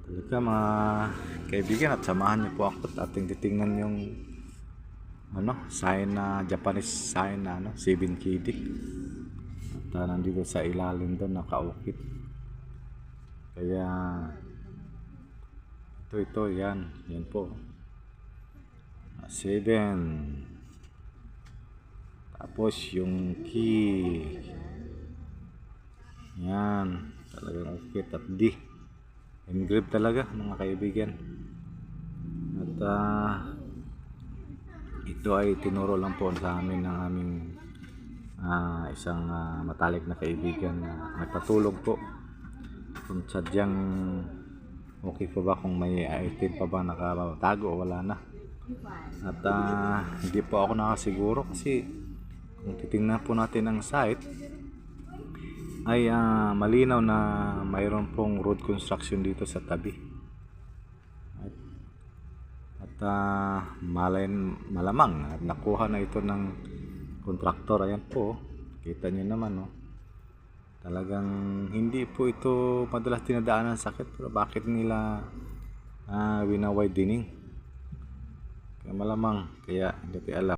Talaga mga kaibigan, at samahan niyo po ako at ating titingnan yung sign na Japanese sign na 7KD. At nandito sa ilalim doon nakaukit. Kaya ito yan po. 7. Tapos yung key. Yan, talagang ukit at D. Engraved talaga mga kaibigan. At ito ay tinuro lang po sa amin ng aming isang matalik na kaibigan na nagpatulog po kung sadyang okay po ba, kung may item pa ba nakatago o wala na. At hindi po ako nakasiguro kasi kung titingnan po natin ang site ay malinaw na mayroon pong road construction dito sa tabi. At malamang at nakuha na ito ng kontraktor. Ayan po, kita nyo naman talagang hindi po ito madalas tinadaanan ng sakit, pero bakit nila wina-widening? Kaya malamang, kaya hindi alam.